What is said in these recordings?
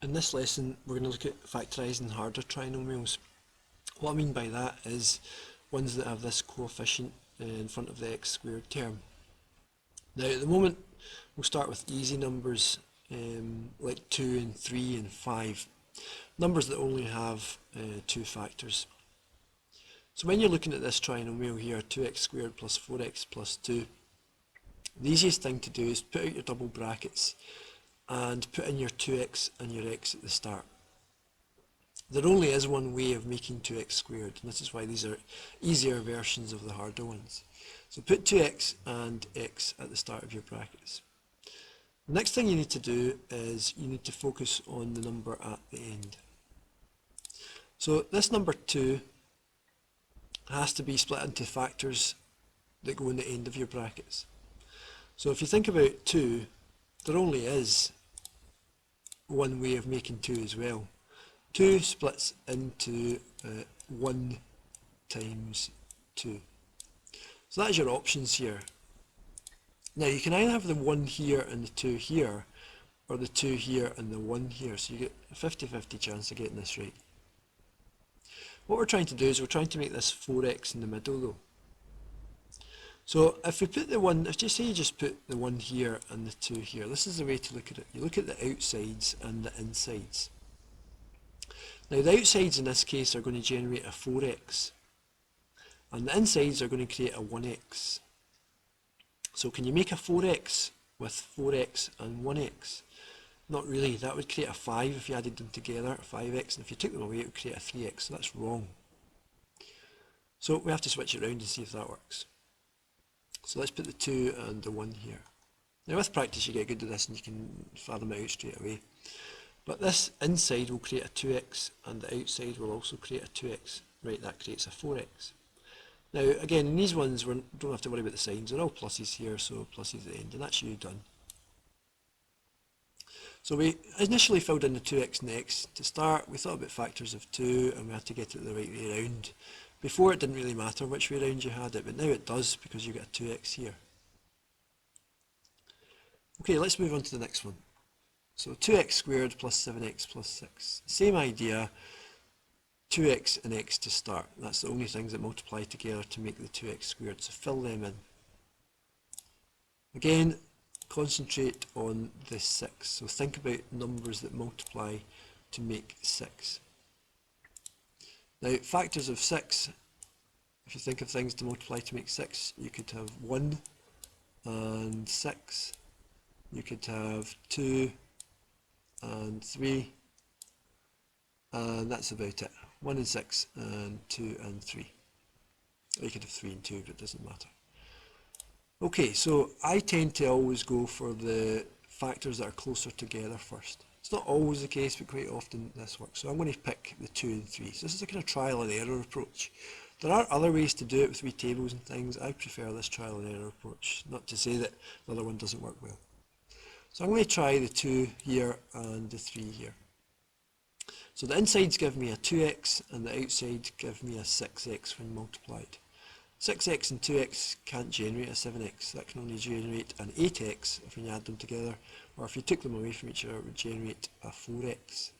In this lesson, we're going to look at factorising harder trinomials. What I mean by that is ones that have this coefficient in front of the x squared term. Now at the moment, we'll start with easy numbers like 2 and 3 and 5. Numbers that only have two factors. So when you're looking at this trinomial here, 2x squared plus 4x plus 2, the easiest thing to do is put out your double brackets and put in your 2x and your x at the start. There only is one way of making 2x squared, and this is why these are easier versions of the harder ones. So put 2x and x at the start of your brackets. The next thing you need to do is you need to focus on the number at the end. So this number 2 has to be split into factors that go in the end of your brackets. So if you think about 2, there only is one way of making 2 as well. 2 splits into 1 times 2. So that's your options here. Now you can either have the 1 here and the 2 here, or the 2 here and the 1 here, so you get a 50-50 chance of getting this right. What we're trying to do is we're trying to make this 4x in the middle though. So if we put the 1, if you say you just put the 1 here and the 2 here, this is the way to look at it. You look at the outsides and the insides. Now the outsides in this case are going to generate a 4x, and the insides are going to create a 1x. So can you make a 4x with 4x and 1x? Not really. That would create a 5 if you added them together, 5x, and if you took them away it would create a 3x, so that's wrong. So we have to switch it around and see if that works. So let's put the 2 and the 1 here. Now with practice you get good at this and you can fathom it out straight away. But this inside will create a 2x and the outside will also create a 2x. Right, that creates a 4x. Now again, in these ones we don't have to worry about the signs, they're all pluses here, so pluses at the end, and that's you done. So we initially filled in the 2x and the x to start. We thought about factors of 2 and we had to get it the right way around. Before it didn't really matter which way around you had it, but now it does because you get a 2x here. Okay, let's move on to the next one. So 2x squared plus 7x plus 6. Same idea, 2x and x to start. That's the only things that multiply together to make the 2x squared, so fill them in. Again, concentrate on the 6. So think about numbers that multiply to make 6. Now, factors of 6, if you think of things to multiply to make 6, you could have 1 and 6. You could have 2 and 3. And that's about it. 1 and 6 and 2 and 3. Or you could have 3 and 2, but it doesn't matter. Okay, so I tend to always go for the factors that are closer together first. It's not always the case, but quite often this works. So I'm going to pick the 2 and 3. So this is a kind of trial and error approach. There are other ways to do it with wee tables and things. I prefer this trial and error approach, not to say that the other one doesn't work well. So I'm going to try the 2 here and the 3 here. So the insides give me a 2x and the outside give me a 6x when multiplied. 6x and 2x can't generate a 7x, that can only generate an 8x if you add them together, or if you took them away from each other it would generate a 4x.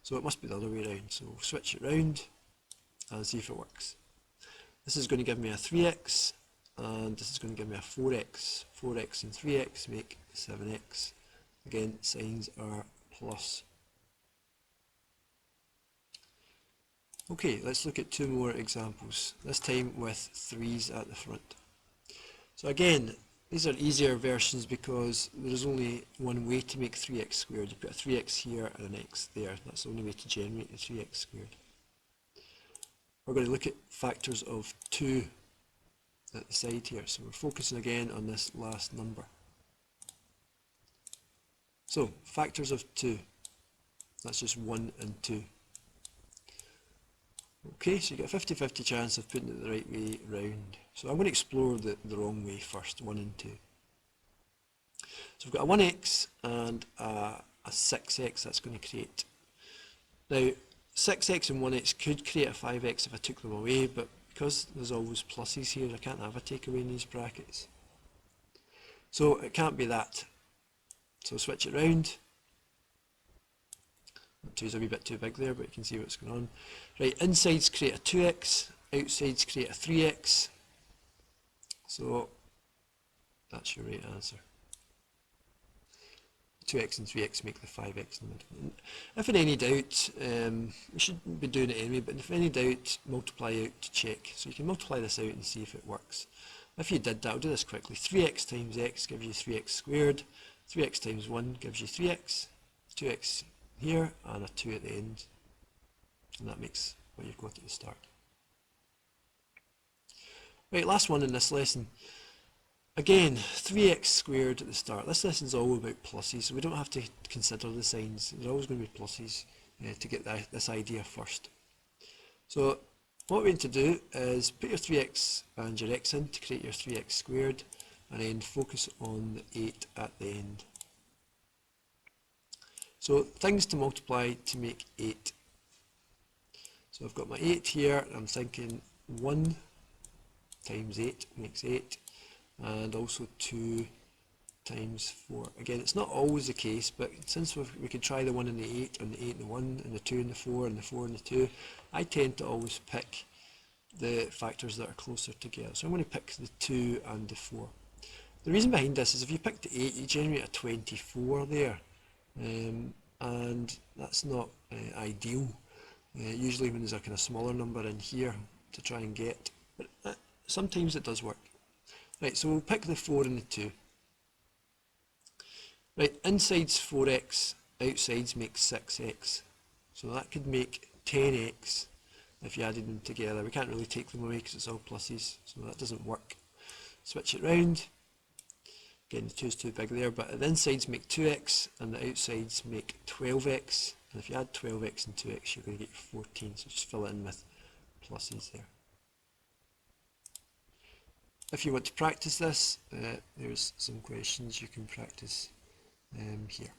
So it must be the other way around, so we'll switch it round and see if it works. This is going to give me a 3x and this is going to give me a 4x. 4x and 3x make 7x. Again, signs are plus. Okay, let's look at 2 more examples, this time with 3's at the front. So again, these are easier versions because there is only one way to make 3x squared. You put a 3x here and an x there. That's the only way to generate the 3x squared. We're going to look at factors of 2 at the side here. So we're focusing again on this last number. So, factors of 2. That's just 1 and 2. Okay, so you get a 50-50 chance of putting it the right way round. So I'm going to explore the wrong way first, 1 and 2. So we've got a 1x and a 6x that's going to create. Now, 6x and 1x could create a 5x if I took them away, but because there's always pluses here, I can't have a takeaway in these brackets. So it can't be that. So switch it round. 2 is a wee bit too big there, but you can see what's going on. Right, insides create a 2x, outsides create a 3x. So that's your right answer. 2x and 3x make the 5x in the middle. If in any doubt, we shouldn't be doing it anyway, but if any doubt, multiply out to check. So you can multiply this out and see if it works. If you did that, I'll do this quickly. 3x times x gives you 3x squared. 3x times 1 gives you 3x. 2x here and a 2 at the end. And that makes what you've got at the start. Right, last one in this lesson. Again, 3x squared at the start. This lesson's all about pluses, so we don't have to consider the signs. There's always going to be pluses to get this idea first. So what we're going to do is put your 3x and your x in to create your 3x squared, and then focus on the 8 at the end. So things to multiply to make 8. So I've got my 8 here, I'm thinking 1 times 8 makes 8. And also 2 times 4. Again, it's not always the case, but since we could try the 1 and the 8, and the 8 and the 1, and the 2 and the 4, and the 4 and the 2, I tend to always pick the factors that are closer together. So I'm going to pick the 2 and the 4. The reason behind this is if you pick the 8, you generate a 24 there, and that's not ideal. Usually when there's a kind of smaller number in here to try and get, but sometimes it does work. Right, so we'll pick the 4 and the 2. Right, insides 4x, outsides make 6x. So that could make 10x if you added them together. We can't really take them away because it's all pluses, so that doesn't work. Switch it round. Again, the 2 is too big there, but the insides make 2x and the outsides make 12x. And if you add 12x and 2x, you're going to get your 14, so just fill it in with pluses there. If you want to practice this, there's some questions you can practice here.